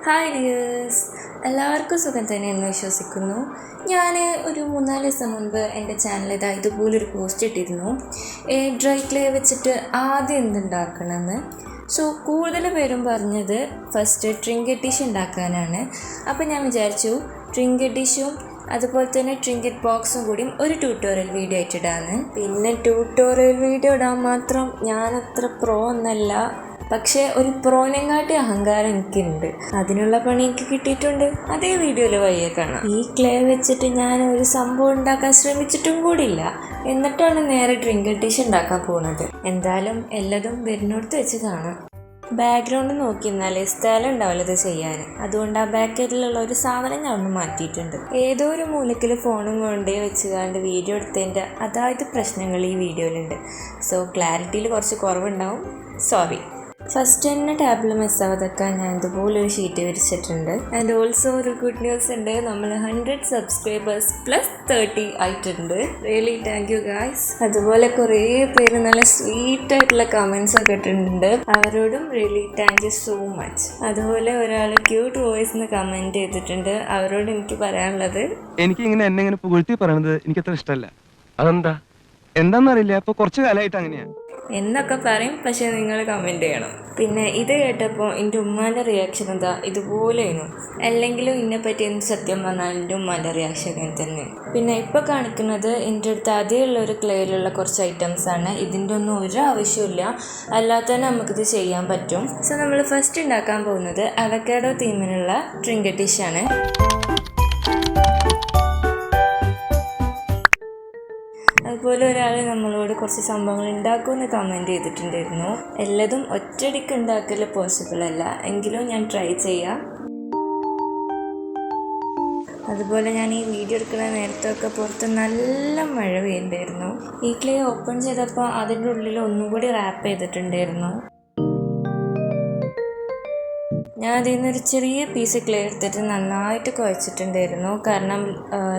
Hi dears, എല്ലാവർക്കും സുഖം തന്നെയെന്ന് വിശ്വസിക്കുന്നു. ഞാൻ ഒരു 3-4 ദിവസം മുൻപ് എൻ്റെ ചാനലിൽ ഇതുപോലൊരു പോസ്റ്റ് ഇട്ടിരുന്നു. ഡ്രൈ ക്ലേ വെച്ചിട്ട് ആദ്യം എന്തുണ്ടാക്കണമെന്ന്. സോ കൂടുതൽ പേരും പറഞ്ഞത് ഫസ്റ്റ് ട്രിങ്കറ്റ് ഡിഷ് ഉണ്ടാക്കാനാണ്. അപ്പോൾ ഞാൻ വിചാരിച്ചു ട്രിങ്കറ്റ് ഡിഷും അതുപോലെ തന്നെ ട്രിങ്കറ്റ് ബോക്സും കൂടി ഒരു ട്യൂട്ടോറിയൽ വീഡിയോ ആയിട്ടിടാന്ന്. പിന്നെ ട്യൂട്ടോറിയൽ വീഡിയോ ഇടാൻ മാത്രം ഞാനത്ര പ്രോ ഒന്നല്ല, പക്ഷേ ഒരു പ്രോനെങ്ങാട്ടി അഹങ്കാരം എനിക്കുണ്ട്. അതിനുള്ള പണി എനിക്ക് കിട്ടിയിട്ടുണ്ട്. അതേ വീഡിയോയിൽ വയ്യെ കാണാം. ഈ ക്ലേ വെച്ചിട്ട് ഞാൻ ഒരു സംഭവം ഉണ്ടാക്കാൻ ശ്രമിച്ചിട്ടും കൂടിയില്ല, എന്നിട്ടാണ് നേരെ ട്രിങ്കറ്റ് ഡിഷ് ഉണ്ടാക്കാൻ പോകുന്നത്. എന്തായാലും എല്ലാതും വരുന്നിടത്ത് വെച്ച് കാണാം. ബാക്ക്ഗ്രൗണ്ട് നോക്കി നിന്നാലേ സ്ഥലം ഉണ്ടാവില്ല ഇത് ചെയ്യാൻ. അതുകൊണ്ട് ആ ബാക്കറ്റിലുള്ള ഒരു സാധനം ഞാൻ ഒന്ന് മാറ്റിയിട്ടുണ്ട്. ഏതോ ഒരു മൂലക്കിൽ ഫോണും കൊണ്ടേ വെച്ചുകൊണ്ട് വീഡിയോ എടുത്തതിൻ്റെ അതായത് പ്രശ്നങ്ങൾ ഈ വീഡിയോയിലുണ്ട്. സോ ക്ലാരിറ്റിയിൽ കുറച്ച് കുറവുണ്ടാവും, സോറി. ഫസ്റ്റ് തന്നെ ടാബിൽ മിസ്സാവാതൊക്കെ ഞാൻ ഇതുപോലൊരു ഷീറ്റ് വിരിച്ചിട്ടുണ്ട്. ആൻഡ് ഓൾസോ ഒരു ഗുഡ് ന്യൂസ് ഉണ്ട്, നമ്മൾ 100 സബ്സ്ക്രൈബേഴ്സ് +30 ആയിട്ടുണ്ട്. Really thank you guys. അതുപോലെ കുറേ പേര് നല്ല സ്വീറ്റ് ആയിട്ടുള്ള കമൻസ് ഒക്കെ ഇട്ടിട്ടുണ്ട്. അവരോടും really thank you so much. അതുപോലെ ഒരാൾ ക്യൂട്ട് വോയിസ് എന്ന് കമൻറ്റ് ചെയ്തിട്ടുണ്ട്. അവരോട് എനിക്ക് പറയാനുള്ളത്, എനിക്ക് എന്നെ പുകഴ്ത്തി പറയണത് എനിക്ക് അത്ര ഇഷ്ടമല്ല. അതെന്താ എന്താണെന്നറിയില്ല, അപ്പോൾ കുറച്ച് കാലമായിട്ട് അങ്ങനെയാണ് എന്നൊക്കെ പറയും, പക്ഷെ നിങ്ങൾ കമൻറ്റ് ചെയ്യണം. പിന്നെ ഇത് കേട്ടപ്പോൾ എൻ്റെ ഉമ്മാൻ്റെ റിയാക്ഷൻ എന്താ ഇതുപോലെയായിരുന്നു. അല്ലെങ്കിലും ഇതിനെപ്പറ്റി എന്ത് സത്യം പറഞ്ഞാൽ എൻ്റെ ഉമ്മാൻ്റെ റിയാക്ഷൻ അങ്ങനെ തന്നെ. പിന്നെ ഇപ്പോൾ കാണിക്കുന്നത് എൻ്റെ അടുത്ത് ആദ്യമുള്ള ഒരു ക്ലേയിലുള്ള കുറച്ച് ഐറ്റംസാണ്. ഇതിൻ്റെ ഒന്നും ഒരു ആവശ്യമില്ല, അല്ലാതെ തന്നെ നമുക്കിത് ചെയ്യാൻ പറ്റും. സോ നമ്മൾ ഫസ്റ്റ് ഉണ്ടാക്കാൻ പോകുന്നത് അവക്കാഡോ തീമിനുള്ള ട്രിങ്കറ്റ് ഡിഷാണ്. അതുപോലെ ഒരാൾ നമ്മളോട് കുറച്ച് സംഭവങ്ങൾ ഉണ്ടാക്കുമെന്ന് കമൻറ്റ് ചെയ്തിട്ടുണ്ടായിരുന്നു. എല്ലാതും ഒറ്റയടിക്ക് ഉണ്ടാക്കൽ പോസിബിൾ അല്ല, എങ്കിലും ഞാൻ ട്രൈ ചെയ്യാം. അതുപോലെ ഞാൻ ഈ വീഡിയോ എടുക്കുന്ന നേരത്തൊക്കെ പുറത്ത് നല്ല മഴ പെയ്യുന്നുണ്ടായിരുന്നു. ഈ ക്ലേ ഓപ്പൺ ചെയ്തപ്പോൾ അതിൻ്റെ ഉള്ളിൽ ഒന്നും കൂടി റാപ്പ് ചെയ്തിട്ടുണ്ടായിരുന്നു. ഞാൻ അതിൽ നിന്നൊരു ചെറിയ പീസ് ക്ലേ എടുത്തിട്ട് നന്നായിട്ട് കുഴച്ചിട്ടുണ്ടായിരുന്നു. കാരണം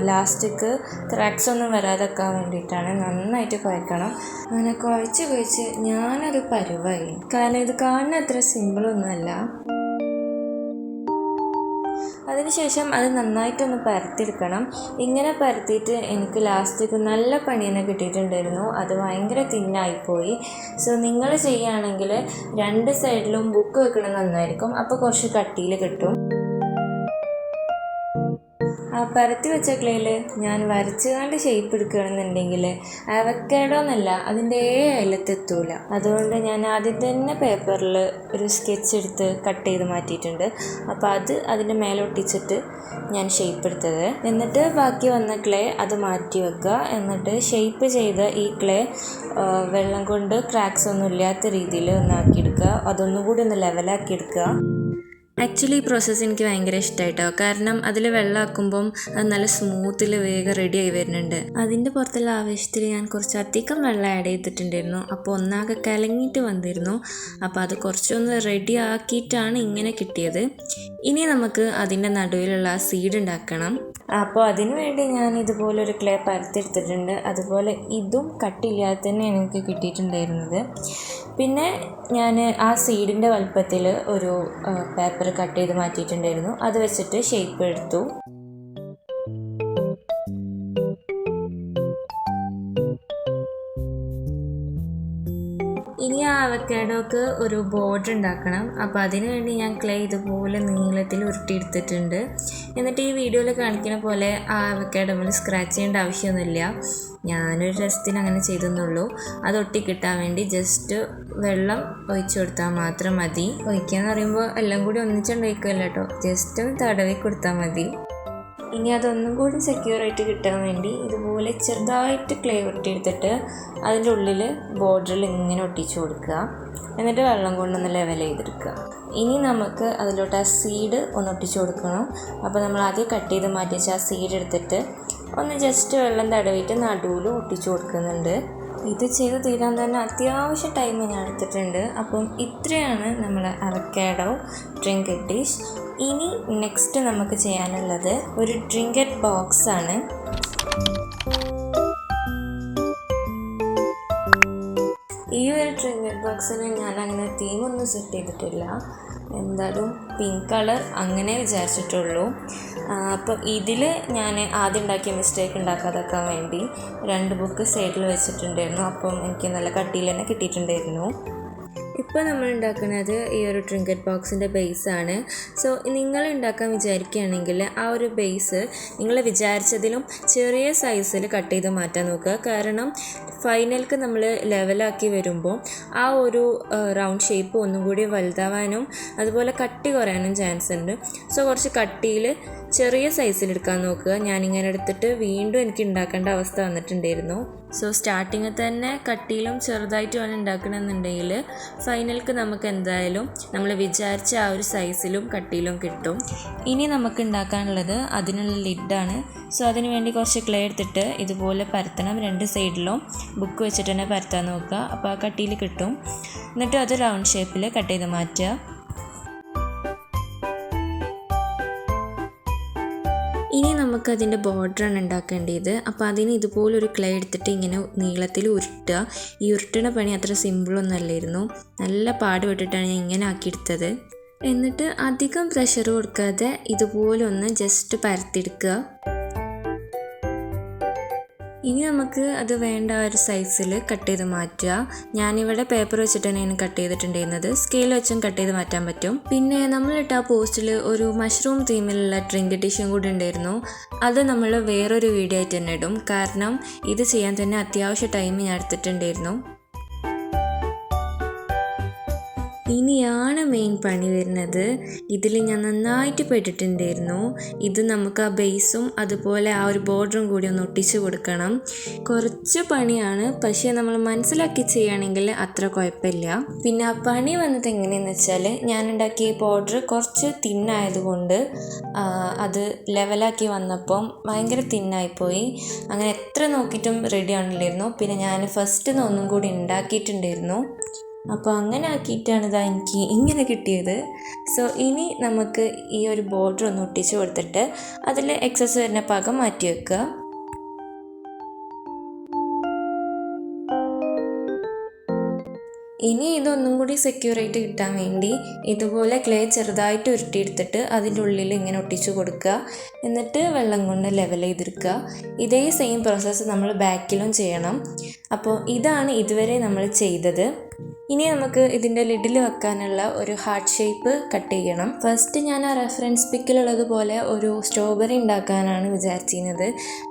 ലാസ്റ്റിക്ക് ക്രാക്സ് ഒന്നും വരാതെക്കാൻ വേണ്ടിയിട്ടാണ്. നന്നായിട്ട് കുഴക്കണം. അങ്ങനെ കുഴച്ച് ഞാനൊരു പരുവായി. കാരണം ഇത് കാണുന്ന അത്ര സിമ്പിളൊന്നുമല്ല. അതിനുശേഷം അത് നന്നായിട്ടൊന്ന് പരത്തിയെടുക്കണം. ഇങ്ങനെ പരത്തിയിട്ട് എനിക്ക് ലാസ്റ്റിക്ക് നല്ല പണി തന്നെ കിട്ടിയിട്ടുണ്ടായിരുന്നു. അത് ഭയങ്കര തിന്നായിപ്പോയി. സോ നിങ്ങൾ ചെയ്യുകയാണെങ്കിൽ 2 സൈഡിലും ബുക്ക് വെക്കണം നന്നായിരിക്കും. അപ്പോൾ കുറച്ച് കട്ടിയിൽ കിട്ടും. ആ പരത്തി വെച്ച ക്ലേയിൽ ഞാൻ വരച്ചുകൊണ്ട് ഷേപ്പ് എടുക്കുകയാണെന്നുണ്ടെങ്കിൽ അവക്കാഡോ എന്നല്ല അതിൻ്റെ അയലത്തെത്തൂല. അതുകൊണ്ട് ഞാൻ ആദ്യം തന്നെ പേപ്പറിൽ ഒരു സ്കെച്ച് എടുത്ത് കട്ട് ചെയ്ത് മാറ്റിയിട്ടുണ്ട്. അപ്പോൾ അത് അതിൻ്റെ മേലെ ഒട്ടിച്ചിട്ട് ഞാൻ ഷേപ്പ് എടുത്തത്. എന്നിട്ട് ബാക്കി വന്ന ക്ലേ അത് മാറ്റി വെക്കുക. എന്നിട്ട് ഷേപ്പ് ചെയ്ത ഈ ക്ലേ വെള്ളം കൊണ്ട് ക്രാക്സ് ഒന്നും ഇല്ലാത്ത രീതിയിൽ ഒന്നാക്കിയെടുക്കുക. അതൊന്നുകൂടി ഒന്ന് ലെവലാക്കി എടുക്കുക. ആക്ച്വലി ഈ പ്രോസസ്സ് എനിക്ക് ഭയങ്കര ഇഷ്ടമായിട്ടോ. കാരണം അതിൽ വെള്ളമാക്കുമ്പം അത് നല്ല സ്മൂത്തിൽ വേഗം റെഡി ആയി വരുന്നുണ്ട്. അതിൻ്റെ പുറത്തുള്ള ആവേശത്തിൽ ഞാൻ കുറച്ച് അധികം വെള്ളം ആഡ് ചെയ്തിട്ടുണ്ടായിരുന്നു. അപ്പോൾ ഒന്നാകെ കലങ്ങിയിട്ട് വന്നിരുന്നു. അപ്പോൾ അത് കുറച്ചൊന്ന് റെഡി ആക്കിയിട്ടാണ് ഇങ്ങനെ കിട്ടിയത്. ഇനി നമുക്ക് അതിൻ്റെ നടുവിലുള്ള ആ സീഡ് ഉണ്ടാക്കണം. അപ്പോൾ അതിന് വേണ്ടി ഞാൻ ഇതുപോലൊരു ക്ലേ പരത്തെടുത്തിട്ടുണ്ട്. അതുപോലെ ഇതും കട്ടില്ലാതെ തന്നെ എനിക്ക് കിട്ടിയിട്ടുണ്ടായിരുന്നത്. പിന്നെ ഞാൻ ആ സീഡിൻ്റെ വലുപ്പത്തിൽ ഒരു പേപ്പർ കട്ട് ചെയ്ത് മാറ്റിയിട്ടുണ്ടായിരുന്നു. അത് വെച്ചിട്ട് ഷേപ്പ് എടുത്തു. ഇനി ആ അവക്കാഡോക്ക് ഒരു ബോർഡർ ഉണ്ടാക്കണം. അപ്പോൾ അതിന് വേണ്ടി ഞാൻ ക്ലേ ഇതുപോലെ നീളത്തിൽ ഉരുട്ടിയെടുത്തിട്ടുണ്ട്. എന്നിട്ട് ഈ വീഡിയോയിൽ കാണിക്കുന്ന പോലെ ആ അവക്കാഡോയിൽ സ്ക്രാച്ച് ചെയ്യേണ്ട ആവശ്യമൊന്നുമില്ല. ഞാനൊരു രസത്തിന് അങ്ങനെ ചെയ്തെന്നുള്ളൂ. അത് ഒട്ടിക്കിട്ടാൻ വേണ്ടി ജസ്റ്റ് വെള്ളം ഒഴിച്ചു കൊടുത്താൽ മാത്രം മതി. ഒഴിക്കുക എന്ന് പറയുമ്പോൾ എല്ലാം കൂടി ഒന്നിച്ചുകൊണ്ട് ഒഴിക്കുകയല്ല കേട്ടോ, ജസ്റ്റ് ഒന്ന് തടവി കൊടുത്താൽ മതി. ഇനി അതൊന്നും കൂടി സെക്യൂറായിട്ട് കിട്ടാൻ വേണ്ടി ഇതുപോലെ ചെറുതായിട്ട് ക്ലേ ഒട്ടിയെടുത്തിട്ട് അതിൻ്റെ ഉള്ളിൽ ബോർഡറിൽ ഇങ്ങനെ ഒട്ടിച്ചു കൊടുക്കുക. എന്നിട്ട് വെള്ളം കൊണ്ടൊന്ന് ലെവൽ ചെയ്തെടുക്കുക. ഇനി നമുക്ക് അതിലോട്ട് ആ സീഡ് ഒന്ന് ഒട്ടിച്ചു കൊടുക്കണം. അപ്പോൾ നമ്മൾ ആദ്യം കട്ട് ചെയ്ത് മാറ്റി വെച്ച ആ സീഡ് എടുത്തിട്ട് ഒന്ന് ജസ്റ്റ് വെള്ളം തടവിയിട്ട് നടുവിൽ ഒട്ടിച്ചു കൊടുക്കുന്നുണ്ട്. ഇത് ചെയ്ത് തീരാൻ തന്നെ അത്യാവശ്യം ടൈം ഞാൻ എടുത്തിട്ടുണ്ട്. അപ്പം ഇത്രയാണ് നമ്മുടെ അവക്കാഡോ ട്രിങ്കറ്റ് ഡിഷ്. ഇനി നെക്സ്റ്റ് നമുക്ക് ചെയ്യാനുള്ളത് ഒരു ട്രിങ്കറ്റ് ബോക്സാണ്. ഈ ഒരു ട്രിങ്കറ്റ് ബോക്സിന് ഞാൻ അങ്ങനെ തീമൊന്നും സെറ്റ് ചെയ്തിട്ടില്ല. എന്തായാലും പിങ്ക് കളർ അങ്ങനെ വിചാരിച്ചിട്ടുള്ളൂ. അപ്പോൾ ഇതിൽ ഞാൻ ആദ്യം ഉണ്ടാക്കിയ മിസ്റ്റേക്ക് ഉണ്ടാക്കാതാക്കാൻ വേണ്ടി 2 ബുക്ക് സൈഡിൽ വെച്ചിട്ടുണ്ടായിരുന്നു. അപ്പം എനിക്ക് നല്ല കട്ടിയിൽ തന്നെ കിട്ടിയിട്ടുണ്ടായിരുന്നു. ഇപ്പോൾ നമ്മൾ ഉണ്ടാക്കുന്നത് ഈ ഒരു ട്രിങ്കറ്റ് ബോക്സിൻ്റെ ബേസാണ്. സോ നിങ്ങൾ ഉണ്ടാക്കാൻ വിചാരിക്കുകയാണെങ്കിൽ ആ ഒരു ബേസ് നിങ്ങൾ വിചാരിച്ചതിലും ചെറിയ സൈസിൽ കട്ട് ചെയ്ത് മാറ്റാൻ നോക്കുക. കാരണം ഫൈനൽക്ക് നമ്മൾ ലെവലാക്കി വരുമ്പോൾ ആ ഒരു റൗണ്ട് ഷേപ്പ് ഒന്നും കൂടി വലുതാവാനും അതുപോലെ കട്ടി കുറയാനും ചാൻസ് ഉണ്ട്. സോ കുറച്ച് കട്ടിയിൽ ചെറിയ സൈസിൽ എടുക്കാൻ നോക്കുക. ഞാനിങ്ങനെ എടുത്തിട്ട് വീണ്ടും എനിക്ക് ഉണ്ടാക്കേണ്ട അവസ്ഥ വന്നിട്ടുണ്ടായിരുന്നു. സോ സ്റ്റാർട്ടിങ്ങിൽ തന്നെ കട്ടിയിലും ചെറുതായിട്ട് വേണം ഉണ്ടാക്കണമെന്നുണ്ടെങ്കിൽ ഫൈനൽക്ക് നമുക്ക് എന്തായാലും നമ്മൾ വിചാരിച്ച ആ ഒരു സൈസിലും കട്ടിയിലും കിട്ടും. ഇനി നമുക്ക് ഉണ്ടാക്കാനുള്ളത് അതിനുള്ള ലിഡാണ്. സോ അതിന് വേണ്ടി കുറച്ച് ക്ലേ എടുത്തിട്ട് ഇതുപോലെ പരത്തണം. 2 സൈഡിലും ബുക്ക് വെച്ചിട്ട് തന്നെ പരത്താൻ നോക്കുക. അപ്പോൾ ആ കട്ടിയിൽ കിട്ടും. എന്നിട്ട് അത് റൗണ്ട് ഷേപ്പിൽ കട്ട് ചെയ്ത് മാറ്റുക. ഇനി നമുക്കതിൻ്റെ ബോർഡറാണ് ഉണ്ടാക്കേണ്ടത്. അപ്പോൾ അതിന് ഇതുപോലൊരു ക്ലേ എടുത്തിട്ട് ഇങ്ങനെ നീളത്തിൽ ഉരുട്ടുക. ഈ ഉരുട്ടണ പണി അത്ര സിമ്പിളൊന്നും അല്ലായിരുന്നു. നല്ല പാടുപെട്ടിട്ടാണ് ഞാൻ ഇങ്ങനെ ആക്കിയെടുത്തത്. എന്നിട്ട് അധികം പ്രഷർ കൊടുക്കാതെ ഇതുപോലെ ഒന്ന് ജസ്റ്റ് പരത്തിയെടുക്കുക. ഇനി നമുക്ക് അത് വേണ്ട ഒരു സൈസിൽ കട്ട് ചെയ്ത് മാറ്റുക. ഞാനിവിടെ പേപ്പർ വെച്ചിട്ട് തന്നെയാണ് കട്ട് ചെയ്തിട്ടുണ്ടായിരുന്നത്. സ്കെയിൽ വെച്ചും കട്ട് ചെയ്ത് മാറ്റാൻ പറ്റും. പിന്നെ നമ്മളിട്ട ആ പോസ്റ്റിൽ ഒരു മഷ്റൂം തീമിലുള്ള ട്രിങ്കറ്റ് ഡിഷും കൂടി ഉണ്ടായിരുന്നു. അത് നമ്മൾ വേറൊരു വീഡിയോ ആയിട്ട് തന്നെ ഇടും. കാരണം ഇത് ചെയ്യാൻ തന്നെ അത്യാവശ്യം ടൈം ഞാൻ എടുത്തിട്ടുണ്ടായിരുന്നു. ഇനിയാണ് മെയിൻ പണി വരുന്നത്. ഇതിൽ ഞാൻ നന്നായിട്ട് പെട്ടിട്ടുണ്ടായിരുന്നു. ഇത് നമുക്ക് ആ ബേസും അതുപോലെ ആ ഒരു ബോർഡറും കൂടി ഒന്ന് ഒട്ടിച്ച് കൊടുക്കണം. കുറച്ച് പണിയാണ്, പക്ഷേ നമ്മൾ മനസ്സിലാക്കി ചെയ്യുകയാണെങ്കിൽ അത്ര കുഴപ്പമില്ല. പിന്നെ ആ പണി വന്നത് എങ്ങനെയെന്ന് വെച്ചാൽ ഞാനുണ്ടാക്കിയ ബോർഡർ കുറച്ച് തിന്നായതുകൊണ്ട് അത് ലെവലാക്കി വന്നപ്പം ഭയങ്കര തിന്നായിപ്പോയി. അങ്ങനെ എത്ര നോക്കിയിട്ടും റെഡി ആണില്ലായിരുന്നു. പിന്നെ ഞാൻ ഫസ്റ്റ് ഒന്നും കൂടി ഉണ്ടാക്കിയിട്ടുണ്ടായിരുന്നു. അപ്പോൾ അങ്ങനെ ആക്കിയിട്ടാണ് ഇതാ എനിക്ക് ഇങ്ങനെ കിട്ടിയത്. സോ ഇനി നമുക്ക് ഈ ഒരു ബോർഡർ ഒന്ന് ഒട്ടിച്ച് കൊടുത്തിട്ട് അതിൽ എക്സസ് വരുന്ന ഭാഗം മാറ്റി വെക്കുക. ഇനി ഇതൊന്നും കൂടി സെക്യൂറായിട്ട് കിട്ടാൻ വേണ്ടി ഇതുപോലെ ക്ലേ ചെറുതായിട്ട് ഉരുട്ടിയെടുത്തിട്ട് അതിൻ്റെ ഉള്ളിൽ ഇങ്ങനെ ഒട്ടിച്ചു കൊടുക്കുക. എന്നിട്ട് വെള്ളം കൊണ്ട് ലെവൽ ചെയ്തെടുക്കുക. ഇതേ സെയിം പ്രോസസ്സ് നമ്മൾ ബാക്കിലും ചെയ്യണം. അപ്പോൾ ഇതാണ് ഇതുവരെ നമ്മൾ ചെയ്തത്. ഇനി നമുക്ക് ഇതിൻ്റെ ലിഡിൽ വെക്കാനുള്ള ഒരു ഹാർട്ട് ഷേപ്പ് കട്ട് ചെയ്യണം. ഫസ്റ്റ് ഞാൻ ആ റെഫറൻസ് പിക്കിലുള്ളതുപോലെ ഒരു സ്ട്രോബെറി ഉണ്ടാക്കാനാണ് വിചാരിച്ചിരുന്നത്.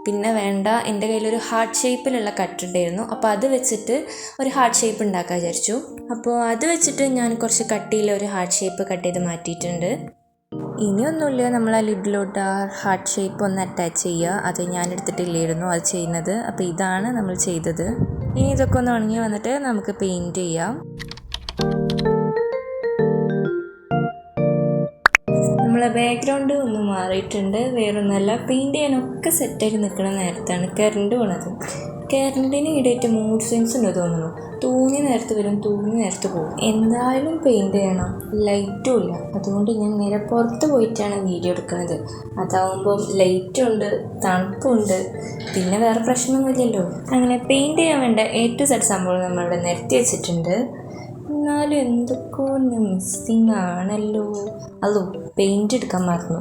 പിന്നെ വേണ്ട, എൻ്റെ കയ്യിലൊരു ഹാർട്ട് ഷേപ്പിലുള്ള കട്ട് ഉണ്ടായിരുന്നു. അപ്പോൾ അത് വെച്ചിട്ട് ഒരു ഹാർട്ട് ഷേപ്പ് ഉണ്ടാക്കാൻ വിചാരിച്ചു. അപ്പോൾ അത് വെച്ചിട്ട് ഞാൻ കുറച്ച് കട്ടിയിൽ ഒരു ഹാർട്ട് ഷേപ്പ് കട്ട് ചെയ്ത് മാറ്റിയിട്ടുണ്ട്. ഇനിയൊന്നുമില്ല, നമ്മൾ ആ ലിഡിലോട്ട് ആ ഹാർട്ട് ഷേപ്പ് ഒന്ന് അറ്റാച്ച് ചെയ്യുക. അത് ഞാൻ എടുത്തിട്ടില്ലായിരുന്നു അത് ചെയ്യുന്നത്. അപ്പോൾ ഇതാണ് നമ്മൾ ചെയ്തത്. ഇനി ഇതൊക്കെ ഒന്ന് ഉണങ്ങി വന്നിട്ട് നമുക്ക് പെയിൻറ്റ് ചെയ്യാം. നമ്മളെ ബാക്ക്ഗ്രൗണ്ട് ഒന്ന് മാറിയിട്ടുണ്ട്. വേറൊന്നല്ല, പെയിൻറ്റ് ചെയ്യാനൊക്കെ സെറ്റായിട്ട് നിൽക്കുന്ന നേരത്താണ് കറണ്ട് വീണത്. കറണ്ടിന് ഇടയിട്ട് മൂഡ് സ്വിങ്സ് ഉണ്ട് തോന്നുന്നു. തൂങ്ങി നേരത്ത് വരും, തൂങ്ങി നേരത്ത് പോകും. എന്തായാലും പെയിൻറ്റ് ചെയ്യണം, ലൈറ്റും ഇല്ല. അതുകൊണ്ട് ഞാൻ നേരെ പുറത്ത് പോയിട്ടാണ് വീഡിയോ എടുക്കുന്നത്. അതാവുമ്പം ലൈറ്റും ഉണ്ട്, തണുപ്പുണ്ട്, പിന്നെ വേറെ പ്രശ്നമൊന്നുമില്ലല്ലോ. അങ്ങനെ പെയിൻറ്റ് ചെയ്യാൻ വേണ്ട A to Z സംഭവം നമ്മളിവിടെ നിരത്തി വെച്ചിട്ടുണ്ട്. എന്നാലും എന്തൊക്കെ ഒന്ന് മിസ്സിങ് ആണല്ലോ. അതോ പെയിൻറ്റ് എടുക്കാൻ മറന്നു.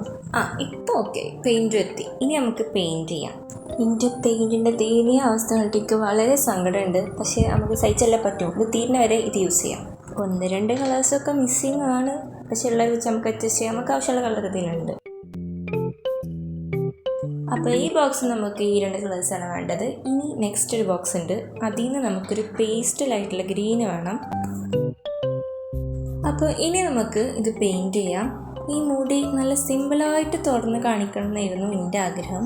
ഇപ്പോൾ ഓക്കെ, പെയിൻറ്റ് എത്തി. ഇനി നമുക്ക് പെയിൻറ്റ് ചെയ്യാം. എൻ്റെ പെയിൻറ്റിൻ്റെ ദയനീയ അവസ്ഥ കണ്ടിട്ട് വളരെ സങ്കടമുണ്ട്. പക്ഷേ നമുക്ക് സഹിച്ചല്ലേ പറ്റും. ഇത് തീരുന്നവരെ ഇത് യൂസ് ചെയ്യാം. 1-2 കളേഴ്സൊക്കെ മിസ്സിങ് ആണ്. പക്ഷേ ഉള്ളത് വെച്ച് നമുക്ക് അഡ്ജസ്റ്റ് ചെയ്യാം. നമുക്ക് ആവശ്യമുള്ള കളർ ഇതിലുണ്ട്. അപ്പോൾ ഈ ബോക്സ് നമുക്ക് ഈ 2 കളേഴ്സാണ് വേണ്ടത്. ഇനി നെക്സ്റ്റ് ഒരു ബോക്സ് ഉണ്ട്. അതിൽ നിന്ന് നമുക്കൊരു പേസ്റ്റലായിട്ടുള്ള ഗ്രീന് വേണം. അപ്പോൾ ഇനി നമുക്ക് ഇത് പെയിൻറ്റ് ചെയ്യാം. ഈ മുടി നല്ല സിമ്പിളായിട്ട് തുറന്ന് കാണിക്കണം എന്നായിരുന്നു എൻ്റെ ആഗ്രഹം.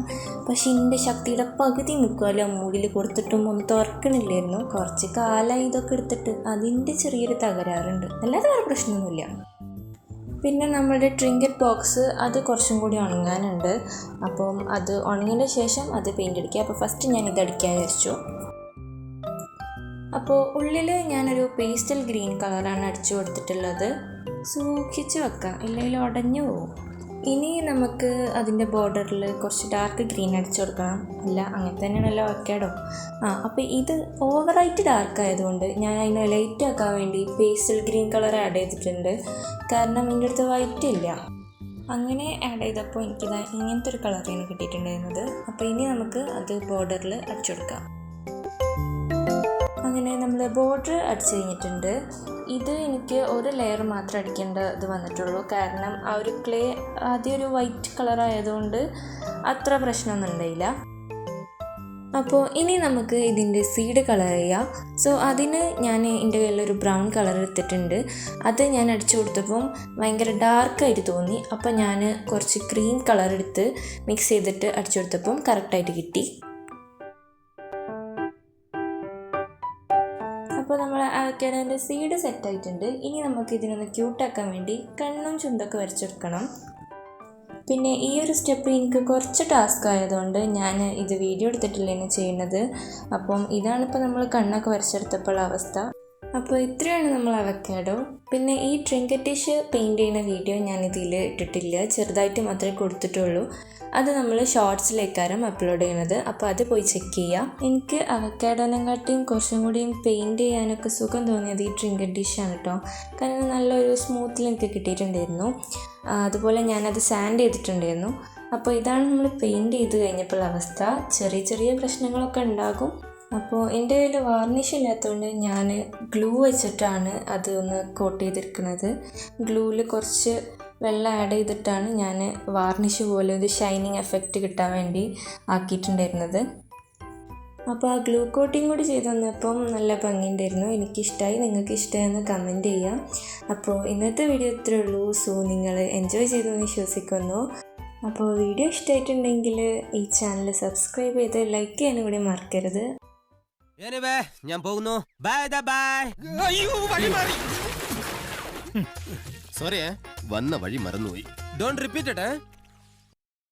പക്ഷെ എൻ്റെ ശക്തിയുടെ പകുതി നിൽക്കുമല്ലോ മുടിയിൽ കൊടുത്തിട്ടും ഒന്ന് തുറക്കണില്ലായിരുന്നു. കുറച്ച് കാലമായി ഇതൊക്കെ എടുത്തിട്ട് അതിൻ്റെ ചെറിയൊരു തകരാറുണ്ട്. അല്ലാതെ വേറെ പ്രശ്നമൊന്നുമില്ല. പിന്നെ നമ്മുടെ ട്രിങ്കറ്റ് ബോക്സ് അത് കുറച്ചും കൂടി ഉണങ്ങാനുണ്ട്. അപ്പം അത് ഉണങ്ങിയതിന് ശേഷം അത് പെയിൻ്റ് അടിക്കുക. അപ്പോൾ ഫസ്റ്റ് ഞാൻ ഇതടിക്കാൻ വിചാരിച്ചു. അപ്പോൾ ഉള്ളിൽ ഞാനൊരു പേസ്റ്റൽ ഗ്രീൻ കളറാണ് അടിച്ചു കൊടുത്തിട്ടുള്ളത്. സൂക്ഷിച്ച് വെക്കാം, ഇല്ലെങ്കിൽ ഉടഞ്ഞു പോകും. ഇനി നമുക്ക് അതിൻ്റെ ബോർഡറിൽ കുറച്ച് ഡാർക്ക് ഗ്രീൻ അടിച്ചു കൊടുക്കണം. അല്ല, അങ്ങനെ തന്നെയാണല്ലോ അവക്കാഡോ. അപ്പോൾ ഇത് ഓവറായിട്ട് ഡാർക്ക് ആയതുകൊണ്ട് ഞാൻ അതിനെ ലൈറ്റ് ആക്കാൻ വേണ്ടി പേസ്റ്റൽ ഗ്രീൻ കളർ ആഡ് ചെയ്തിട്ടുണ്ട്. കാരണം എൻ്റെ അടുത്ത് വൈറ്റ് ഇല്ല. അങ്ങനെ ആഡ് ചെയ്തപ്പോൾ എനിക്കിത് ഇങ്ങനത്തെ ഒരു കളറാണ് കിട്ടിയിട്ടുണ്ടായിരുന്നത്. അപ്പോൾ ഇനി നമുക്ക് അത് ബോർഡറിൽ അടിച്ചു കൊടുക്കാം. അങ്ങനെ നമ്മൾ ബോർഡർ അടിച്ചു കഴിഞ്ഞിട്ടുണ്ട്. ഇത് എനിക്ക് ഒരു ലെയർ മാത്രം അടിക്കേണ്ട ഇത് വന്നിട്ടുള്ളൂ. കാരണം ആ ഒരു ക്ലേ ആദ്യം ഒരു വൈറ്റ് കളർ ആയതുകൊണ്ട് അത്ര പ്രശ്നമൊന്നും ഉണ്ടായില്ല. അപ്പോൾ ഇനി നമുക്ക് ഇതിൻ്റെ സീഡ് കളർ ചെയ്യാം. സോ അതിന് ഞാൻ എൻ്റെ കയ്യിലൊരു ബ്രൗൺ കളർ എടുത്തിട്ടുണ്ട്. അത് ഞാൻ അടിച്ചു കൊടുത്തപ്പം ഭയങ്കര ഡാർക്കായിട്ട് തോന്നി. അപ്പോൾ ഞാൻ കുറച്ച് ക്രീം കളർ എടുത്ത് മിക്സ് ചെയ്തിട്ട് അടിച്ചു കൊടുത്തപ്പം കറക്റ്റായിട്ട് കിട്ടി. അപ്പോൾ നമ്മൾ അവക്കാഡോൻ്റെ സീഡ് സെറ്റായിട്ടുണ്ട്. ഇനി നമുക്ക് ഇതിനൊന്ന് ക്യൂട്ടാക്കാൻ വേണ്ടി കണ്ണും ചുണ്ടൊക്കെ വരച്ചെടുക്കണം. പിന്നെ ഈ ഒരു സ്റ്റെപ്പ് എനിക്ക് കുറച്ച് ടാസ്ക് ആയതുകൊണ്ട് ഞാൻ ഇത് വീഡിയോ എടുത്തിട്ടില്ലേന്ന് ചെയ്യുന്നത്. അപ്പം ഇതാണിപ്പോൾ നമ്മൾ കണ്ണൊക്കെ വരച്ചെടുത്തപ്പോൾ അവസ്ഥ. അപ്പോൾ ഇത്രയാണ് നമ്മൾ അവക്കാഡോ. പിന്നെ ഈ ട്രിങ്കറ്റ് ഡിഷ് പെയിൻറ്റ് ചെയ്യുന്ന വീഡിയോ ഞാൻ ഇതിൽ ഇട്ടിട്ടില്ല, ചെറുതായിട്ട് മാത്രമേ കൊടുത്തിട്ടുള്ളൂ. അത് നമ്മൾ ഷോർട്സിലേക്കാരം അപ്ലോഡ് ചെയ്യുന്നത്. അപ്പോൾ അത് പോയി ചെക്ക് ചെയ്യാം. എനിക്ക് അവക്കാഡോനെക്കാട്ടിയും കുറച്ചും കൂടിയും പെയിൻറ്റ് ചെയ്യാനൊക്കെ സുഖം തോന്നിയത് ഈ ട്രിങ്കറ്റ് ഡിഷാണ് കേട്ടോ. കാരണം നല്ലൊരു സ്മൂത്തിൽ എനിക്ക് കിട്ടിയിട്ടുണ്ടായിരുന്നു. അതുപോലെ ഞാനത് സാൻഡ് ചെയ്തിട്ടുണ്ടായിരുന്നു. അപ്പോൾ ഇതാണ് നമ്മൾ പെയിൻറ്റ് ചെയ്ത് കഴിഞ്ഞപ്പോൾ അവസ്ഥ. ചെറിയ ചെറിയ പ്രശ്നങ്ങളൊക്കെ ഉണ്ടാകും. അപ്പോൾ എൻ്റെ കയ്യിൽ വാർണിഷ് ഇല്ലാത്തതുകൊണ്ട് ഞാൻ ഗ്ലൂ വെച്ചിട്ടാണ് അത് ഒന്ന് കോട്ട് ചെയ്തിരിക്കുന്നത്. ഗ്ലൂവിൽ കുറച്ച് വെള്ളം ആഡ് ചെയ്തിട്ടാണ് ഞാൻ വാർണിഷ് പോലെ ഒരു ഷൈനിങ് എഫക്റ്റ് കിട്ടാൻ വേണ്ടി ആക്കിയിട്ടുണ്ടായിരുന്നത്. അപ്പോൾ ആ ഗ്ലൂ കോട്ടിങ് കൂടി ചെയ്ത് വന്നപ്പം നല്ല ഭംഗിയുണ്ടായിരുന്നു. എനിക്കിഷ്ടമായി. നിങ്ങൾക്ക് ഇഷ്ടമായെന്ന് കമൻറ്റ് ചെയ്യാം. അപ്പോൾ ഇന്നത്തെ വീഡിയോ ഇത്രയേ ഉള്ളൂ. സോ നിങ്ങൾ എൻജോയ് ചെയ്തെന്ന് വിശ്വസിക്കുന്നു. അപ്പോൾ വീഡിയോ ഇഷ്ടമായിട്ടുണ്ടെങ്കിൽ ഈ ചാനൽ സബ്സ്ക്രൈബ് ചെയ്ത് ലൈക്ക് ചെയ്യാനും കൂടി മറക്കരുത്. ഞാൻ പോകുന്നു. സോറി, വന്ന വഴി മറന്നുപോയി. Don't repeat.